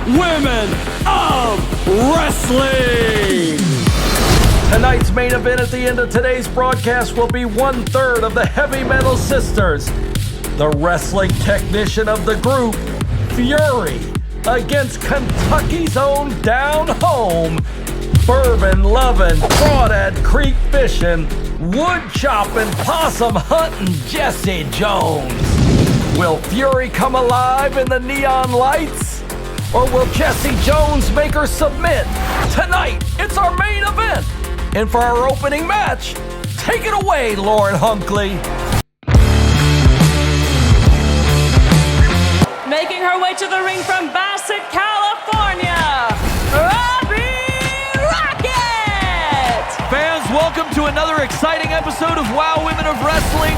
Women of Wrestling. Tonight's main event at the end of today's broadcast will be 1/3 of the Heavy Metal Sisters. The wrestling technician of the group, Fury, against Kentucky's own down home, bourbon-loving, crawdad creek fishing, wood chopping, possum hunting Jessie Jones. Will Fury come alive in the neon lights? Or will Jessie Jones make her submit? Tonight, it's our main event. And for our opening match, take it away, Lauren Hunkley. Making her way to the ring from Bassett, California, Robbie Rocket! Fans, welcome to another exciting episode of Wow Women of Wrestling.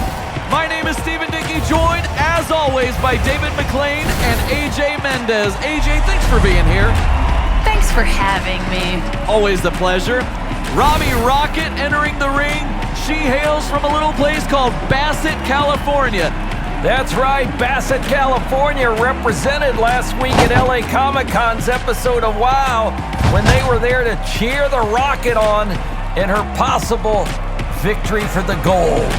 My name is Stephen Dickey, joined, as always, by David McLean and AJ Mendez. AJ, thanks for being here. Thanks for having me. Always a pleasure. Robbie Rocket entering the ring. She hails from a little place called Bassett, California. That's right, Bassett, California, represented last week at LA Comic-Con's episode of WOW when they were there to cheer the Rocket on in her possible victory for the gold.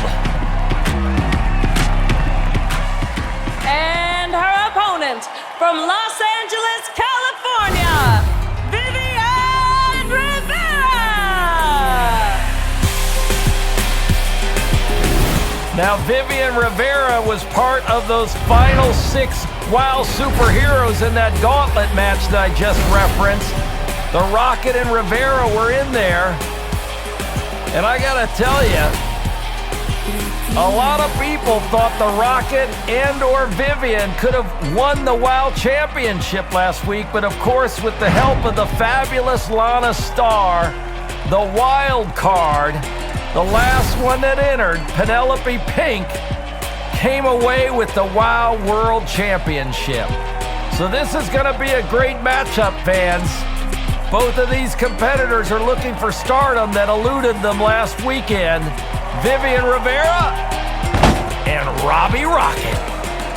And her opponent from Los Angeles, California, Vivian Rivera! Now, Vivian Rivera was part of those final 6 WOW superheroes in that gauntlet match that I just referenced. The Rocket and Rivera were in there. And I gotta tell you, a lot of people thought the Rocket and or Vivian could have won the WOW Championship last week, but of course, with the help of the fabulous Lana Starr, the wild card, the last one that entered, Penelope Pink, came away with the WOW World Championship. So this is gonna be a great matchup, fans. Both of these competitors are looking for stardom that eluded them last weekend. Vivian Rivera and Robbie Rocket.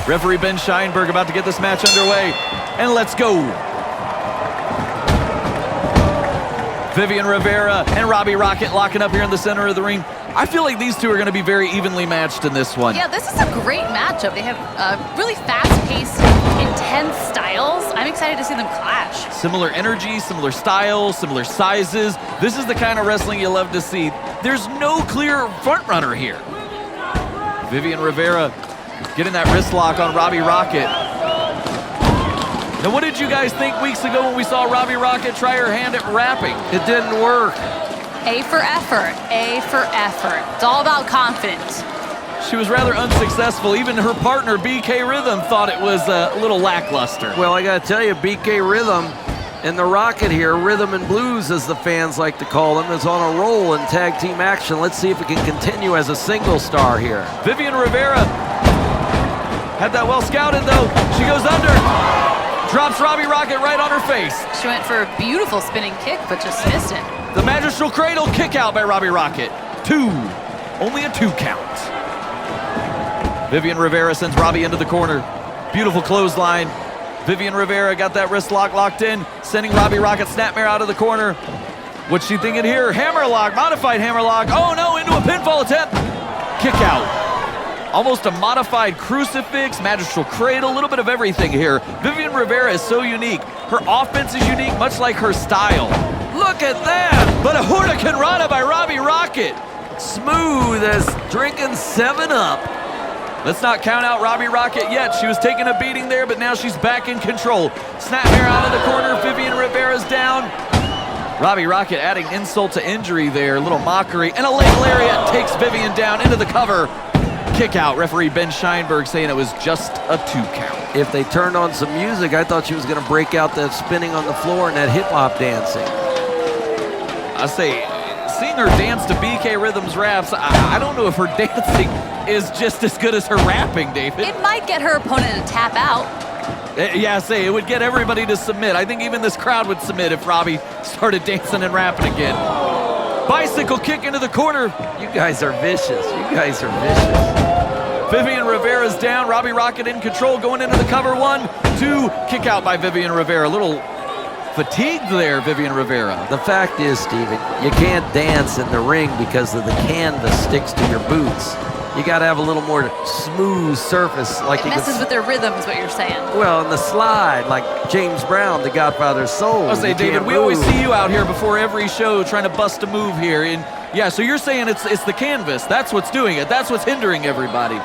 Referee Ben Scheinberg about to get this match underway. And let's go. Vivian Rivera and Robbie Rocket locking up here in the center of the ring. I feel like these two are going to be very evenly matched in this one. Yeah, this is a great matchup. They have really fast-paced, intense styles. I'm excited to see them clash. Similar energy, similar styles, similar sizes. This is the kind of wrestling you love to see. There's no clear front runner here. Vivian Rivera getting that wrist lock on Robbie Rocket. Now, what did you guys think weeks ago when we saw Robbie Rocket try her hand at rapping? It didn't work. A for effort, A for effort. It's all about confidence. She was rather unsuccessful. Even her partner, BK Rhythm, thought it was a little lackluster. Well, I gotta tell you, BK Rhythm and the Rocket here, Rhythm and Blues as the fans like to call them, is on a roll in tag team action. Let's see if it can continue as a single star here. Vivian Rivera had that well scouted though. She goes under, drops Robbie Rocket right on her face. She went for a beautiful spinning kick, but just missed it. The magistral cradle kick out by Robbie Rocket. 2, only a 2 count. Vivian Rivera sends Robbie into the corner. Beautiful clothesline. Vivian Rivera got that wrist lock locked in, sending Robbie Rocket snapmare out of the corner. What's she thinking here? Hammerlock, modified hammerlock. Oh no, into a pinfall attempt. Kick out. Almost a modified crucifix, magistral cradle, a little bit of everything here. Vivian Rivera is so unique. Her offense is unique, much like her style. Look at that! But a Hurricane Rana by Robbie Rocket. Smooth as drinking 7-Up. Let's not count out Robbie Rocket yet. She was taking a beating there, but now she's back in control. Snapmare out of the corner. Vivian Rivera's down. Robbie Rocket adding insult to injury there. A little mockery. And a late lariat takes Vivian down into the cover. Kick out. Referee Ben Scheinberg saying it was just a 2 count. If they turned on some music, I thought she was going to break out that spinning on the floor and that hip-hop dancing. I say, seeing her dance to BK Rhythm's raps, I don't know if her dancing is just as good as her rapping, David. It might get her opponent to tap out. Yeah, I say, it would get everybody to submit. I think even this crowd would submit if Robbie started dancing and rapping again. Bicycle kick into the corner. You guys are vicious. You guys are vicious. Vivian Rivera's down. Robbie Rocket in control, going into the cover. 1, 2, kick out by Vivian Rivera. A little fatigued there, Vivian Rivera. The fact is, Steven, you can't dance in the ring because of the canvas sticks to your boots. You got to have a little more smooth surface. Like It messes with their rhythm is what you're saying. Well, in the slide, like James Brown, the Godfather's Soul. I'll say, David, we always see you out here before every show trying to bust a move here. And yeah, so you're saying it's the canvas. That's what's doing it. That's what's hindering everybody.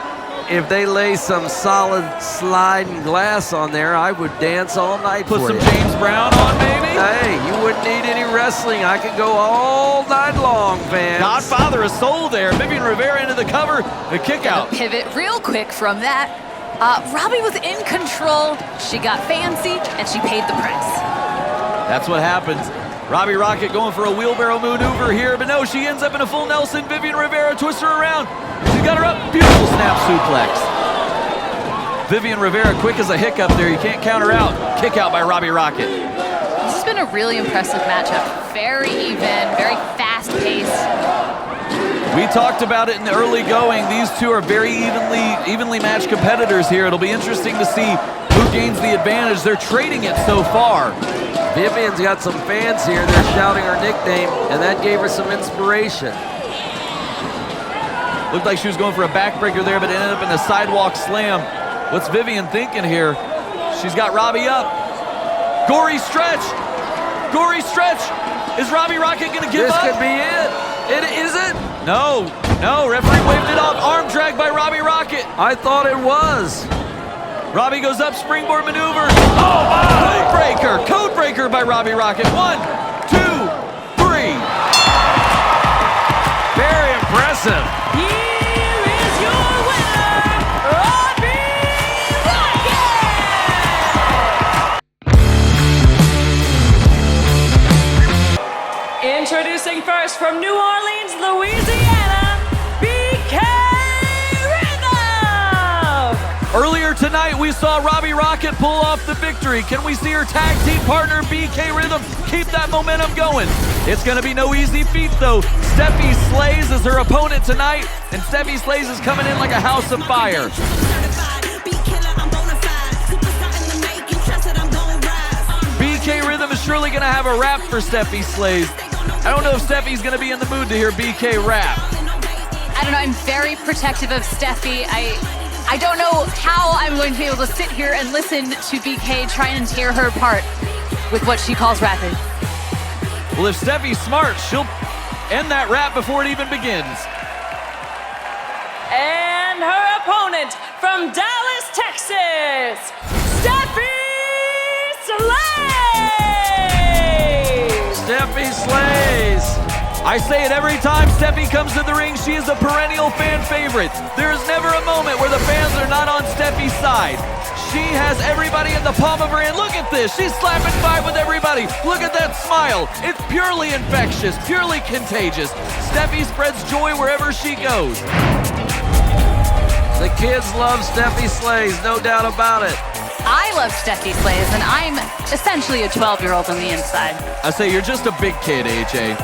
If they lay some solid sliding glass on there, I would dance all night Put for some you. James Brown on, maybe? Hey, you wouldn't need any wrestling. I could go all night long, fans. Godfather of Soul there. Vivian Rivera into the cover. The kick out. Pivot real quick from that. Robbie was in control. She got fancy, and she paid the price. That's what happens. Robbie Rocket going for a wheelbarrow maneuver here, but no, she ends up in a full Nelson. Vivian Rivera twists her around. She's got her up. Beautiful snap suplex. Vivian Rivera quick as a hiccup there. You can't count her out. Kick out by Robbie Rocket. This has been a really impressive matchup. Very even, very fast-paced. We talked about it in the early going. These two are very evenly matched competitors here. It'll be interesting to see who gains the advantage. They're trading it so far. Vivian's got some fans here. They're shouting her nickname, and that gave her some inspiration. Looked like she was going for a backbreaker there, but ended up in a sidewalk slam. What's Vivian thinking here? She's got Robbie up. Gory stretch. Gory stretch. Is Robbie Rocket going to give up? This could be it. Is it? No. Referee waved it off. Arm drag by Robbie Rocket. I thought it was. Robbie goes up, springboard maneuver. Oh, my! Code breaker by Robbie Rocket. 1, 2, 3. Very impressive. Here is your winner, Robbie Rocket! Introducing first from New Orleans, Louisiana, BK Rhythm! Earlier tonight, we saw Robbie Rocket pull off the victory. Can we see her tag team partner, BK Rhythm, keep that momentum going? It's going to be no easy feat, though. Steffi Slays is her opponent tonight, and Steffi Slays is coming in like a house of fire. BK Rhythm is surely going to have a rap for Steffi Slays. I don't know if Steffi's going to be in the mood to hear BK rap. I don't know, I'm very protective of Steffi. I don't know how I'm going to be able to sit here and listen to BK try and tear her apart with what she calls rapping. Well, if Steffi's smart, she'll end that rap before it even begins. And her opponent from Dallas, Texas, Steffi Slays! Steffi Slays. I say it every time Steffi comes to the ring, she is a perennial fan favorite. There is never a moment where the fans are not on Steffi's side. She has everybody in the palm of her hand. Look at this, she's slapping five with everybody. Look at that smile. It's purely infectious, purely contagious. Steffi spreads joy wherever she goes. The kids love Steffi Slays, no doubt about it. I love Steffi Slays, and I'm essentially a 12-year-old on the inside. I say you're just a big kid, AJ.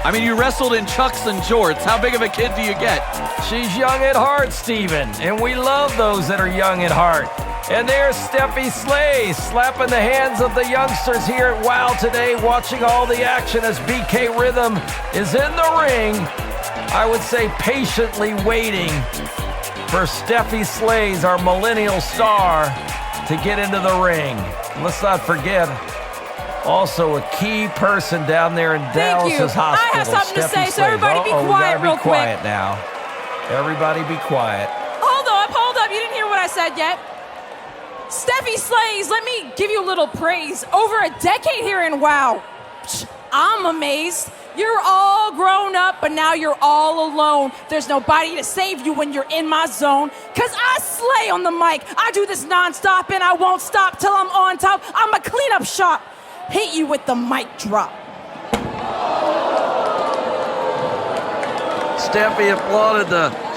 I mean, you wrestled in chucks and jorts. How big of a kid do you get? She's young at heart, Steven, and we love those that are young at heart. And there's Steffi Slays slapping the hands of the youngsters here at WOW today, watching all the action as BK Rhythm is in the ring. I would say patiently waiting for Steffi Slays, our millennial star, to get into the ring. Let's not forget, also a key person down there in Dallas's hospital. I have something to Steffi say, so Slays. everybody be quiet real quick. Quiet now. Everybody be quiet. Hold up. You didn't hear what I said yet. Steffi Slays, let me give you a little praise. Over a decade here in WOW. I'm amazed. You're all grown up, but now you're all alone. There's nobody to save you when you're in my zone. Cause I slay on the mic. I do this nonstop and I won't stop till I'm on top. I'm a cleanup shop. Hit you with the mic drop. Steffi applauded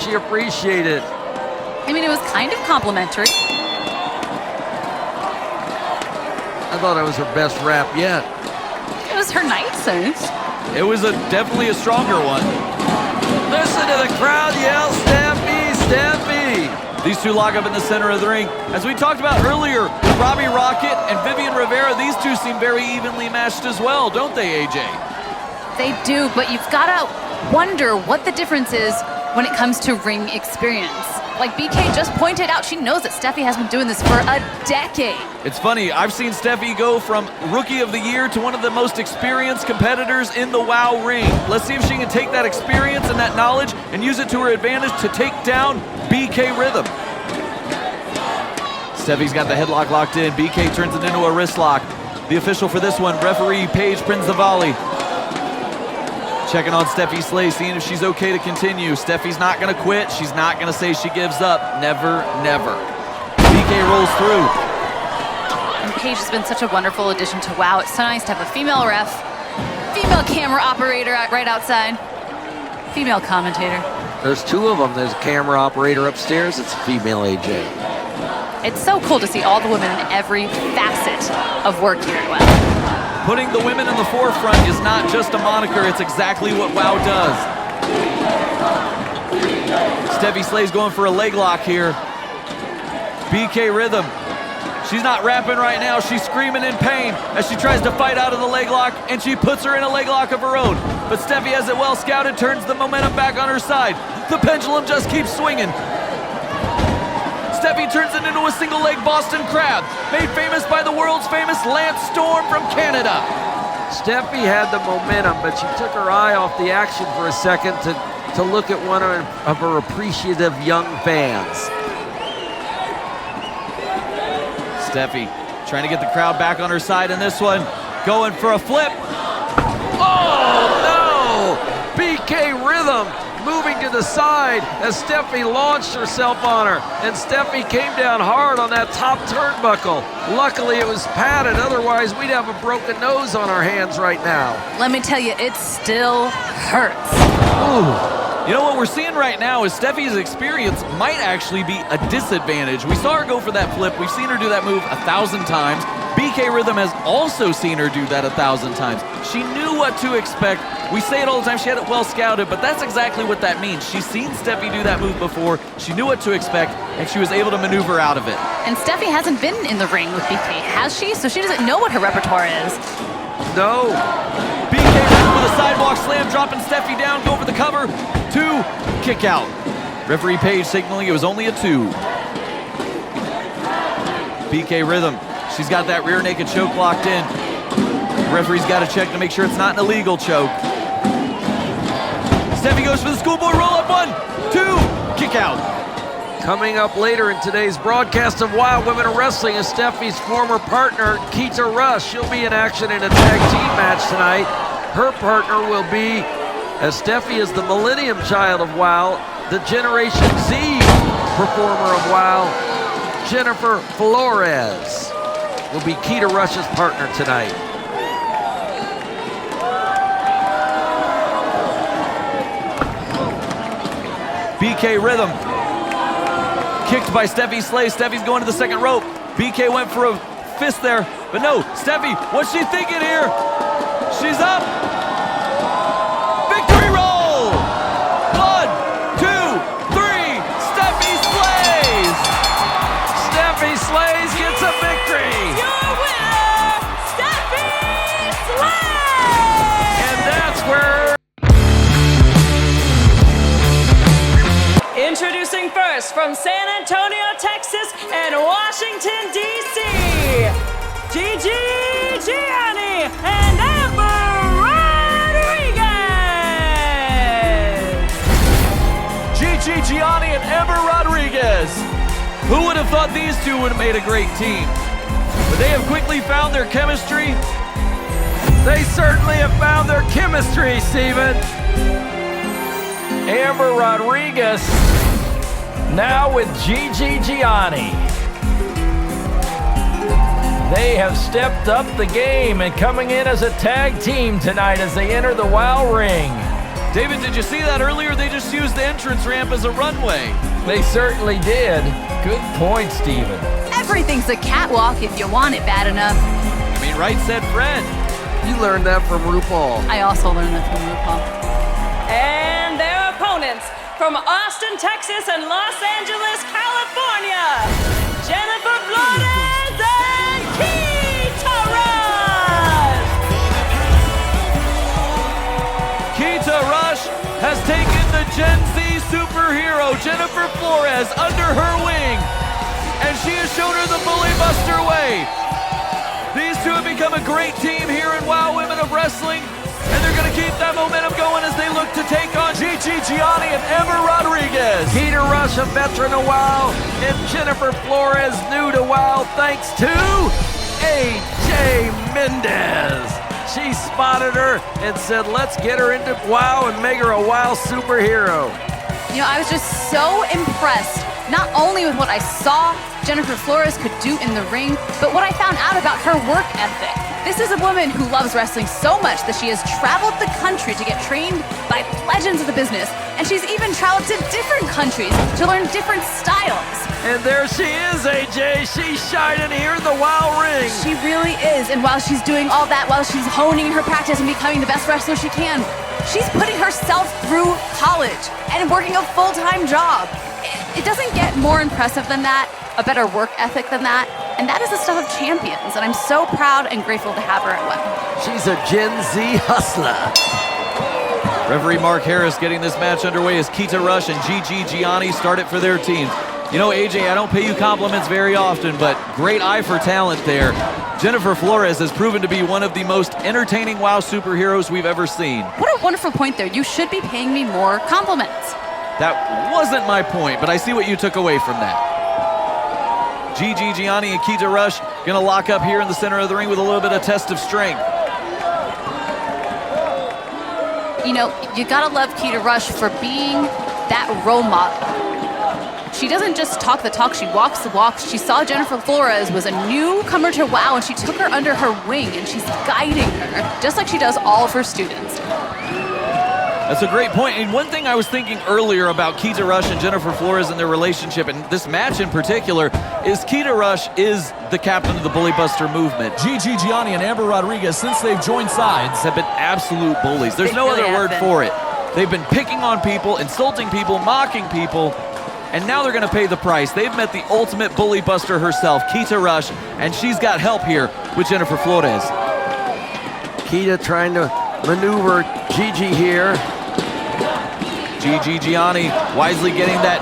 she appreciated it. I mean, it was kind of complimentary. I thought it was her best rap yet. It was her nicest. It was definitely a stronger one. Listen to the crowd yell, Steffi, Steffi. 3. These two lock up in the center of the ring. As we talked about earlier, Robbie Rocket and Vivian Rivera, these two seem very evenly matched as well, don't they, AJ? They do, but you've got to wonder what the difference is when it comes to ring experience. Like BK just pointed out, she knows that Steffi has been doing this for a decade. It's funny, I've seen Steffi go from Rookie of the Year to one of the most experienced competitors in the WoW ring. Let's see if she can take that experience and that knowledge and use it to her advantage to take down BK Rhythm. Steffi's got the headlock locked in. BK turns it into a wrist lock. The official for this one, referee Paige Prince-Zavalli. Checking on Steffi Slay, seeing if she's okay to continue. Steffi's not gonna quit. She's not gonna say she gives up. Never, never. BK rolls through. And Paige has been such a wonderful addition to WoW. It's so nice to have a female ref, female camera operator right outside, female commentator. There's 2 of them. There's a camera operator upstairs. It's a female AJ. It's so cool to see all the women in every facet of work here at WoW. Putting the women in the forefront is not just a moniker, it's exactly what WoW does. Steffi Slay's going for a leg lock here. BK Rhythm, she's not rapping right now, she's screaming in pain as she tries to fight out of the leg lock, and she puts her in a leg lock of her own. But Steffi has it well scouted, turns the momentum back on her side. The pendulum just keeps swinging. Steffi turns it into a single leg Boston Crab, made famous by the world's famous Lance Storm from Canada. Steffi had the momentum, but she took her eye off the action for a second to look at one of her appreciative young fans. Steffi trying to get the crowd back on her side in this one, going for a flip. Oh no! BK Rhythm moving to the side as Steffi launched herself on her, and Steffi came down hard on that top turnbuckle. Luckily it was padded, otherwise we'd have a broken nose on our hands right now. Let me tell you, it still hurts. Ooh. You know what we're seeing right now is Steffi's experience might actually be a disadvantage. We saw her go for that flip. We've seen her do that move 1,000 times. BK Rhythm has also seen her do that 1,000 times. She knew what to expect. We say it all the time, she had it well scouted, but that's exactly what that means. She's seen Steffi do that move before, she knew what to expect, and she was able to maneuver out of it. And Steffi hasn't been in the ring with BK, has she? So she doesn't know what her repertoire is. No. BK Rhythm with a sidewalk slam, dropping Steffi down, go for the cover. 2, kick out. Referee Paige signaling it was only a 2. BK Rhythm, she's got that rear naked choke locked in. The referee's got to check to make sure it's not an illegal choke. Steffi goes for the schoolboy roll-up. 1, 2, kick out. Coming up later in today's broadcast of Wild Women of Wrestling is Steffi's former partner, Keita Rush. She'll be in action in a tag team match tonight. Her partner will be, as Steffi is the Millennium Child of WoW, the Generation Z performer of WoW, Jennifer Flores will be Keita Rush's partner tonight. BK Rhythm, kicked by Steffi Slay. Steffi's going to the second rope. BK went for a fist there, but no, Steffi, what's she thinking here? She's up. Victory roll! 1, 2, 3, Steffi slays! Steffi Slays gets a victory! Your winner, Steffi Slay! And that's where... Introducing first from San Antonio, Texas and Washington, D.C., Gianni and Amber Rodriguez! Gianni and Amber Rodriguez. Who would have thought these two would have made a great team? But they have quickly found their chemistry. They certainly have found their chemistry, Steven. Amber Rodriguez now with Gianni. They have stepped up the game and coming in as a tag team tonight as they enter the WoW ring. David, did you see that earlier? They just used the entrance ramp as a runway. They certainly did. Good point, Steven. Everything's a catwalk if you want it bad enough. I mean, right said Fred. You learned that from RuPaul. I also learned that from RuPaul. And their opponents from Austin, Texas and Los Angeles, California, Jennifer Flores and Keita Rush! Keita Rush has taken the Gen Z superhero Jennifer Flores under her wing, and she has shown her the Bully Buster way. These two have become a great team here in WOW Women of Wrestling, and they're going to keep that momentum going as they look to take on Gianni and Amber Rodriguez. Keita Rush, a veteran of WOW, and Jennifer Flores, new to WOW, thanks to AJ Mendez. She spotted her and said, let's get her into WOW and make her a WOW superhero. You know, I was just so impressed, not only with what I saw Jennifer Flores could do in the ring, but what I found out about her work ethic. This is a woman who loves wrestling so much that she has traveled the country to get trained by legends of the business, and she's even traveled to different countries to learn different styles. And there she is, AJ. She's shining here in the WOW ring. She really is, and while she's doing all that, while she's honing her practice and becoming the best wrestler she can, she's putting herself through college and working a full-time job. It doesn't get more impressive than that, a better work ethic than that, and that is the stuff of champions, and I'm so proud and grateful to have her at WOW. She's a Gen Z hustler. Referee Mark Harris getting this match underway as Keita Rush and Gianni start it for their teams. You know, AJ, I don't pay you compliments very often, but great eye for talent there. Jennifer Flores has proven to be one of the most entertaining WOW superheroes we've ever seen. What a wonderful point there. You should be paying me more compliments. That wasn't my point, but I see what you took away from that. Gianni and Keita Rush gonna lock up here in the center of the ring with a little bit of test of strength. You know, you gotta love Keita Rush for being that role model. She doesn't just talk the talk, she walks the walk. She saw Jennifer Flores was a newcomer to WOW, and she took her under her wing, and she's guiding her, just like she does all of her students. That's a great point. And one thing I was thinking earlier about Keita Rush and Jennifer Flores and their relationship, and this match in particular, is Keita Rush is the captain of the Bully Buster movement. Gianni and Amber Rodriguez, since they've joined sides, Have been absolute bullies. There's no really other word have for it. They've been picking on people, insulting people, mocking people, and now they're going to pay the price. They've met the ultimate Bully Buster herself, Keita Rush, and she's got help here with Jennifer Flores. Keita trying to maneuver Gigi here. Gianni wisely getting that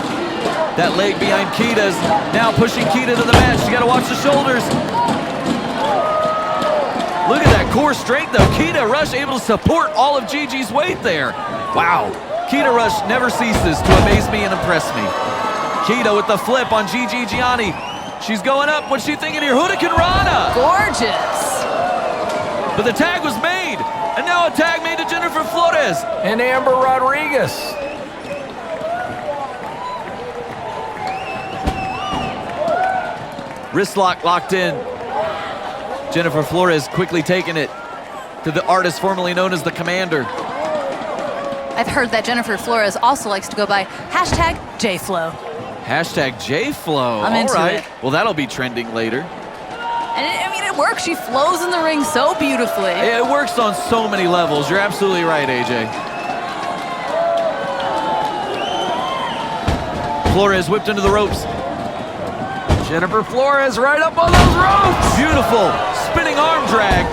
leg behind Keita's. Now pushing Keita to the mat. She's got to watch the shoulders. Look at that core strength though. Keita Rush able to support all of Gigi's weight there. Wow. Keita Rush never ceases to amaze me and impress me. Keita with the flip on Gianni. She's going up. What's she thinking here? Hurricane Rana. Gorgeous. But the tag was made. And now a tag made to Jennifer Flores. and Amber Rodriguez. Wrist lock locked in. Jennifer Flores quickly taking it to the artist formerly known as the Commander. I've heard that Jennifer Flores also likes to go by #JFlow. #JFlow. I'm into All right. it. Well, that'll be trending later. And it works. She flows in the ring so beautifully. It works on so many levels. You're absolutely right, AJ. Flores whipped into the ropes. Jennifer Flores right up on those ropes. Beautiful spinning arm drag.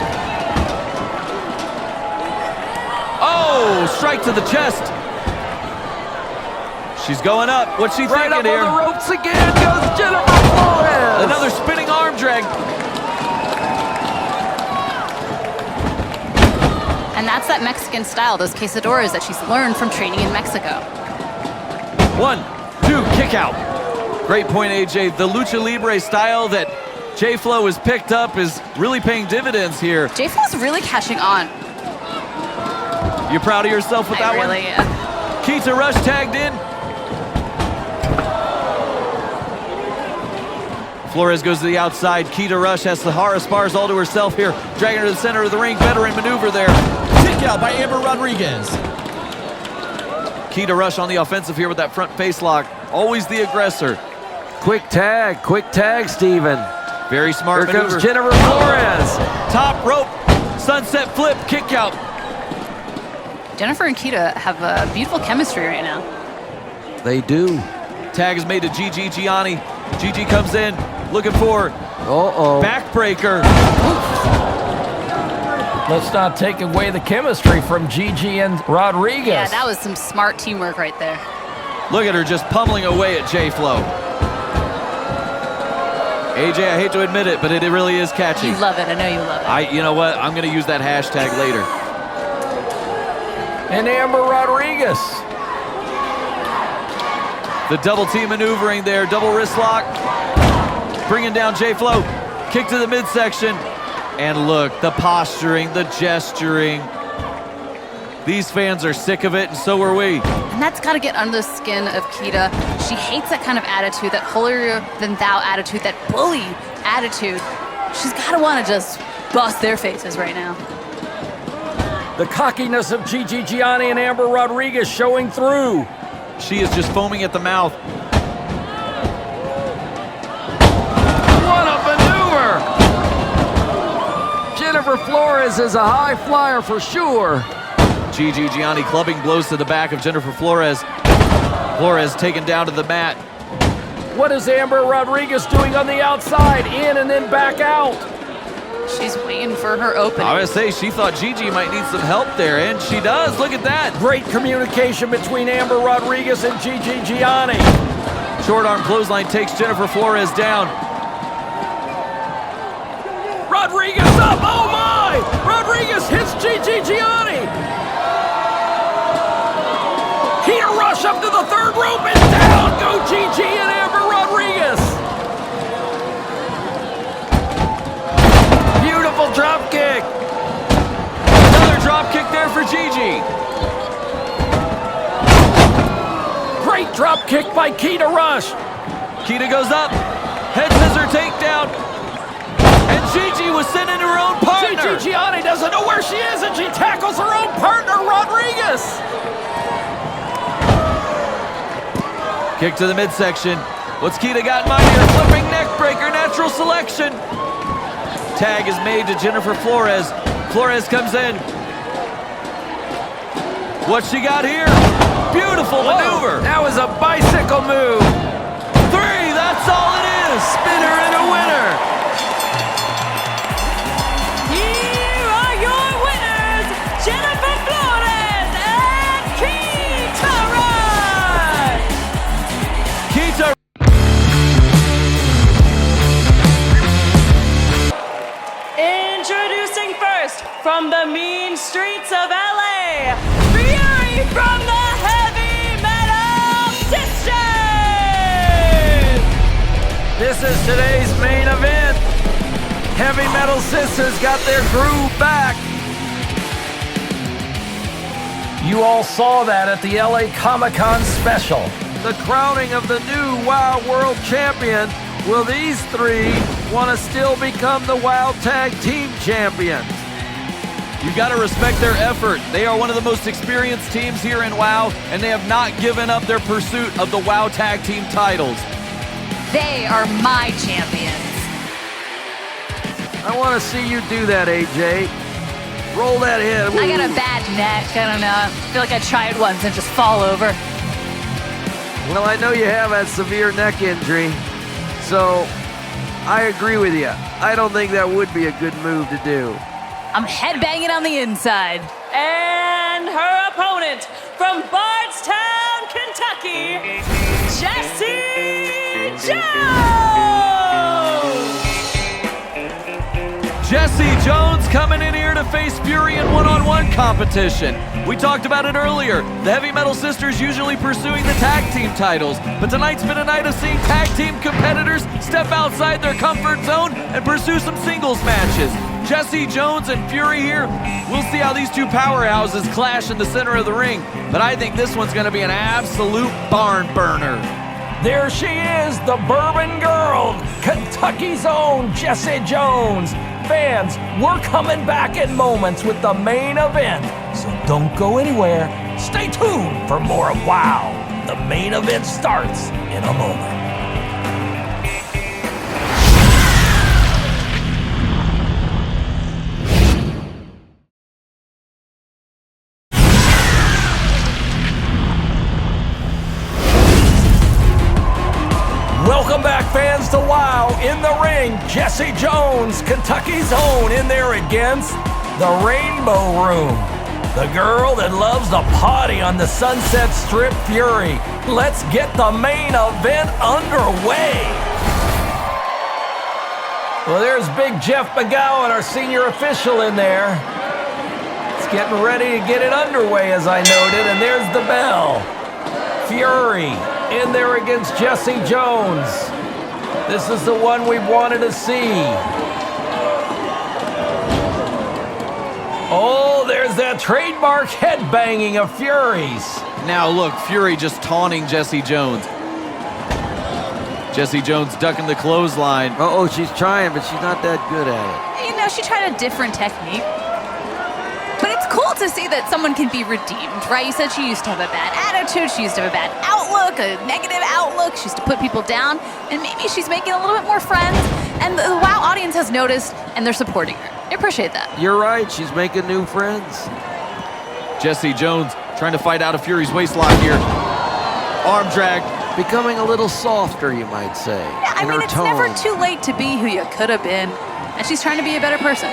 Oh, strike to the chest. She's going up. What's she Right thinking up here? on the ropes again goes Jennifer Flores. Another spinning arm drag. And that's that Mexican style, those quesadoras that she's learned from training in Mexico. 1, 2, kick out. Great point, AJ. The Lucha Libre style that J-Flow has picked up is really paying dividends here. JFlow's really catching on. You proud of yourself with that I really am. one? Keita Rush tagged in. Flores goes to the outside. Keita Rush has Sahara Spars all to herself here. Dragging her to the center of the ring. Veteran maneuver there. Kick out by Amber Rodriguez. Keita Rush on the offensive here with that front face lock. Always the aggressor. Quick tag, Steven. Very smart Here maneuver. comes Jennifer Flores. Top rope. Sunset flip. Kick out. Jennifer and Keita have a beautiful chemistry right now. They do. Tag is made to Gigi Gianni. Gigi comes in looking for backbreaker. Let's not take away the chemistry from Gigi and Rodriguez. Yeah, that was some smart teamwork right there. Look at her just pummeling away at J-Flo. AJ, I hate to admit it, but it really is catchy. You love it. I know you love it. You know what? I'm going to use that hashtag later. And Amber Rodriguez. The double team maneuvering there, double wrist lock. Bringing down J-Flo. Kick to the midsection. And look, the posturing, the gesturing. These fans are sick of it, and so are we. And that's got to get under the skin of Kita. She hates that kind of attitude, that holier-than-thou attitude, that bully attitude. She's got to want to just bust their faces right now. The cockiness of Gigi Gianni and Amber Rodriguez showing through. She is just foaming at the mouth. What a maneuver! Jennifer Flores is a high flyer for sure. Gigi Gianni clubbing blows to the back of Jennifer Flores. Flores taken down to the mat. What is Amber Rodriguez doing on the outside? In and then back out. She's waiting for her opening. I would say she thought Gigi might need some help there, and she does. Look at that. Great communication between Amber Rodriguez and Gigi Gianni. Short arm clothesline takes Jennifer Flores down. Rodriguez up, oh my! Rodriguez hits Gigi Gianni. Here rush up to the third rope and down go Gigi and Amber Rodriguez. Beautiful drop kick. Another drop kick there for Gigi. Great drop kick by Kita Rush. Kita goes up, head scissor takedown. And Gigi was sending her own partner. Gigi Gianni doesn't know where she is and she tackles her own partner, Rodriguez. Kick to the midsection. What's Kita got in mind here? Flipping neck breaker, natural selection. Tag is made to Jennifer Flores. Flores comes in. What she got here? Beautiful maneuver. That was a bicycle move. 3, that's all it is. Spinner and a winner. Here are your winners, Jennifer Flores and Kita Rush. Kita. Introducing first, from the mean streets of LA, Fury from the Heavy Metal Sisters! This is today's main event. Heavy Metal Sisters got their groove back. You all saw that at the LA Comic-Con special. The crowning of the new WOW World Champion. Will these three want to still become the WOW Tag Team Champions? You got to respect their effort. They are one of the most experienced teams here in WOW, and they have not given up their pursuit of the WOW Tag Team titles. They are my champions. I want to see you do that, AJ. Roll that head. I got a bad neck. I don't know. I feel like I tried once and just fall over. Well, I know you have that severe neck injury, so I agree with you. I don't think that would be a good move to do. I'm headbanging on the inside. And her opponent from Bardstown, Kentucky, Jessie Jones! Jessie Jones coming in here to face Fury in one-on-one competition. We talked about it earlier. The Heavy Metal Sisters usually pursuing the tag team titles, but tonight's been a night of seeing tag team competitors step outside their comfort zone and pursue some singles matches. Jessie Jones and Fury here. We'll see how these two powerhouses clash in the center of the ring, but I think this one's going to be an absolute barn burner. There she is, the Bourbon Girl, Kentucky's own Jessie Jones. Fans, we're coming back in moments with the main event, so don't go anywhere. Stay tuned for more of WOW. The main event starts in a moment. Jones, Kentucky's own, in there against the Rainbow Room. The girl that loves to party on the Sunset Strip, Fury. Let's get the main event underway. Well, there's Big Jeff McGowan, our senior official, in there. It's getting ready to get it underway, as I noted, and there's the bell. Fury in there against Jessie Jones. This is the one we wanted to see. Oh, there's that trademark headbanging of Fury's. Now look, Fury just taunting Jessie Jones. Jessie Jones ducking the clothesline. Uh-oh, she's trying, but she's not that good at it. You know, she tried a different technique. But it's cool to see that someone can be redeemed, right? You said she used to have a bad attitude, she used to have a bad outlook, a negative outlook, she used to put people down, and maybe she's making a little bit more friends, and the WoW audience has noticed, and they're supporting her. I appreciate that. You're right, she's making new friends. Jessie Jones trying to fight out of Fury's waistlock here. Arm drag. Becoming a little softer, you might say. Yeah, I in mean, her it's tone. never too late to be who you could have been, and she's trying to be a better person.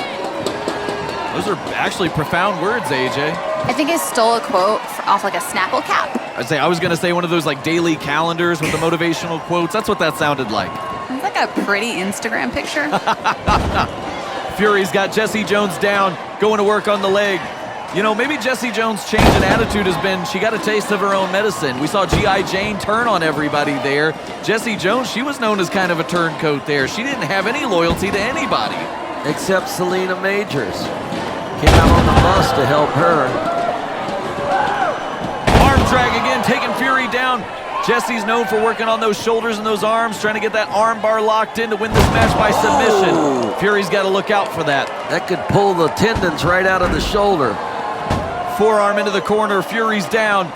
Those are actually profound words, AJ. I think I stole a quote off like a Snapple cap. I was gonna say one of those like daily calendars with the motivational quotes. That's what that sounded like. It's like a pretty Instagram picture. Fury's got Jessie Jones down, going to work on the leg. You know, maybe Jessie Jones' change in attitude has been she got a taste of her own medicine. We saw G.I. Jane turn on everybody there. Jessie Jones, she was known as kind of a turncoat there. She didn't have any loyalty to anybody. Except Selena Majors. Came out on the bus to help her. Arm drag again, taking Fury down. Jessie's known for working on those shoulders and those arms, trying to get that arm bar locked in to win this match by submission. Oh. Fury's got to look out for that. That could pull the tendons right out of the shoulder. Forearm into the corner, Fury's down.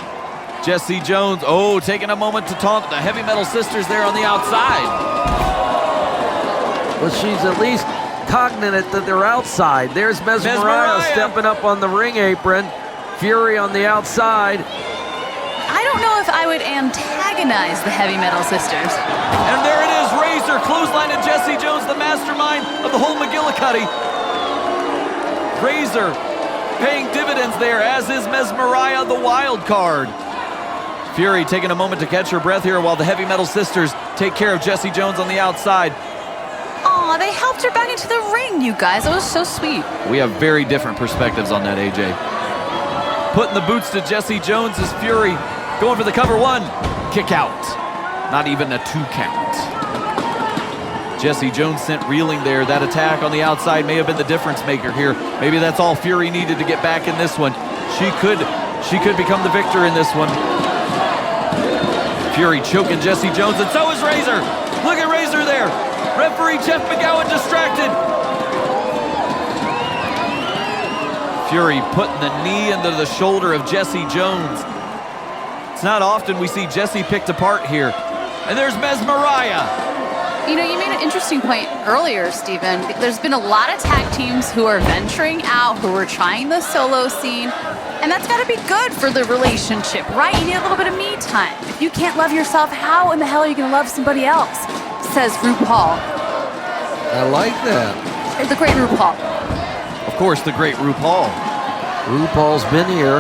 Jessie Jones, taking a moment to taunt the Heavy Metal Sisters there on the outside. But she's at least cognizant that they're outside. There's Mesmeriah stepping up on the ring apron. Fury on the outside. I don't know if I would antagonize the Heavy Metal Sisters. And there it is, Razor clothesline to Jessie Jones, the mastermind of the whole McGillicuddy. Razor paying dividends there, as is Mesmeriah, the wild card. Fury taking a moment to catch her breath here while the Heavy Metal Sisters take care of Jessie Jones on the outside. Aw, they helped her back into the ring, you guys. It was so sweet. We have very different perspectives on that, AJ. Putting the boots to Jessie Jones is Fury. Going for the cover, 1, kick out. Not even a 2 count. Jessie Jones sent reeling there. That attack on the outside may have been the difference maker here. Maybe that's all Fury needed to get back in this one. She could become the victor in this one. Fury choking Jessie Jones, and so is Razor. Look at Razor there. Referee Jeff McGowan distracted. Fury putting the knee into the shoulder of Jessie Jones. It's not often we see Jessie picked apart here. And there's Mesmeriah. You know, you made an interesting point earlier, Steven. There's been a lot of tag teams who are venturing out, who are trying the solo scene, and that's got to be good for the relationship, right? You need a little bit of me time. If you can't love yourself, how in the hell are you going to love somebody else? Says RuPaul. I like that. The great RuPaul. Of course, the great RuPaul. RuPaul's been here.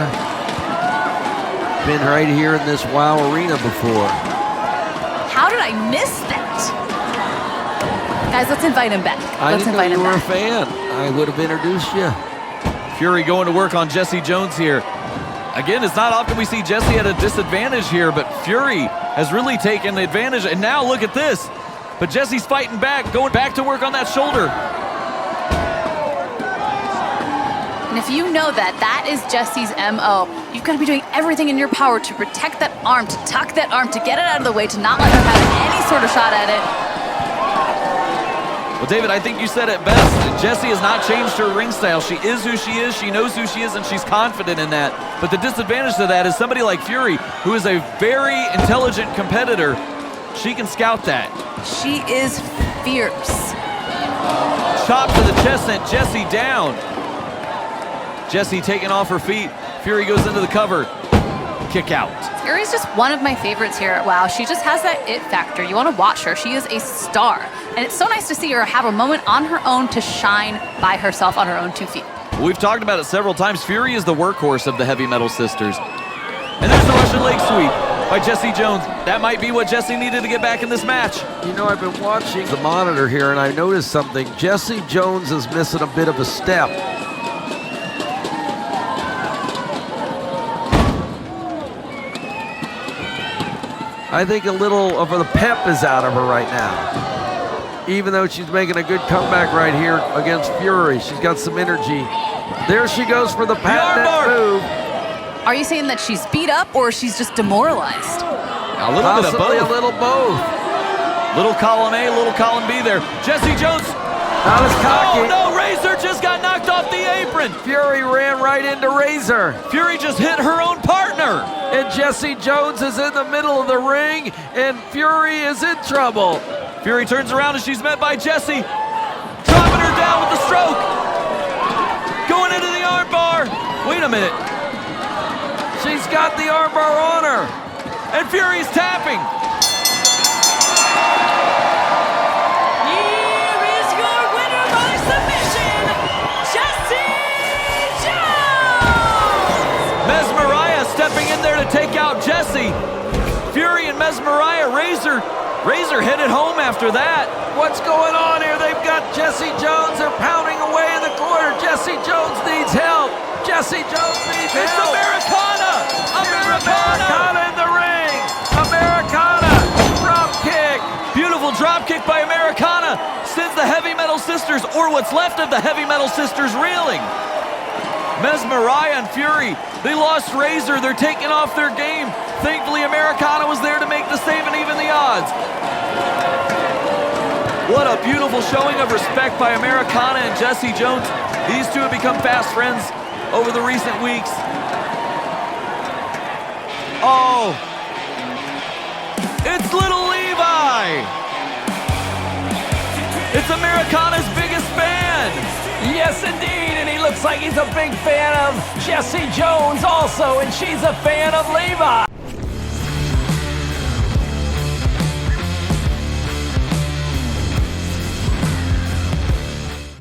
Been right here in this WoW arena before. How did I miss that? Guys, let's invite him back. Let's invite him back. I didn't know you were a fan. I would have introduced you. Fury going to work on Jessie Jones here. Again, it's not often we see Jessie at a disadvantage here, but Fury has really taken advantage. And now look at this. But Jessie's fighting back, going back to work on that shoulder. And if you know that that is Jessie's MO, you've got to be doing everything in your power to protect that arm, to tuck that arm, to get it out of the way, to not let her have any sort of shot at it. Well, David, I think you said it best. Jessie has not changed her ring style. She is who she is, she knows who she is, and she's confident in that. But the disadvantage to that is somebody like Fury, who is a very intelligent competitor. She can scout that. She is fierce. Chop to the chest sent Jessie down. Jessie taking off her feet. Fury goes into the cover. kick out. Fury's just one of my favorites here at WoW. She just has that it factor. You want to watch her. She is a star. And it's so nice to see her have a moment on her own to shine by herself on her own 2 feet. We've talked about it several times. Fury is the workhorse of the Heavy Metal Sisters. And there's the Russian leg sweep by Jessie Jones. That might be what Jessie needed to get back in this match. You know, I've been watching the monitor here, and I noticed something. Jessie Jones is missing a bit of a step. I think a little of the pep is out of her right now. Even though she's making a good comeback right here against Fury. She's got some energy. There she goes for the patented move. Are you saying that she's beat up or she's just demoralized? A little Possibly bit of both. a little both. Little column A, little column B there. Jessie Jones. Not as cocky. Oh no, Razor just got knocked off the apron. Fury ran right into Razor. Fury just hit her own partner. And Jessie Jones is in the middle of the ring, and Fury is in trouble. Fury turns around and she's met by Jessie. Dropping her down with the stroke. Going into the armbar. Wait a minute. She's got the armbar on her. And Fury's tapping. Here is your winner by submission, Jessie Jones! Mesmeriah stepping in there to take out Jessie. Fury and Mesmeriah. Razor headed home after that. What's going on here? They've got Jessie Jones. They're pounding away in the corner. Jessie Jones needs help. Jessie Jones needs It's help. Americana. Americana in the ring. Americana. Drop kick. Beautiful drop kick by Americana sends the Heavy Metal Sisters, or what's left of the Heavy Metal Sisters, reeling. Mesmeriah and Fury, they lost Razor. They're taking off their game. Thankfully, Americana was there to make the save and even the odds. What a beautiful showing of respect by Americana and Jessie Jones. These two have become fast friends over the recent weeks. Oh, it's Little Levi. It's Americana's biggest fan. Yes, indeed, and he looks like he's a big fan of Jessie Jones also, and she's a fan of Levi.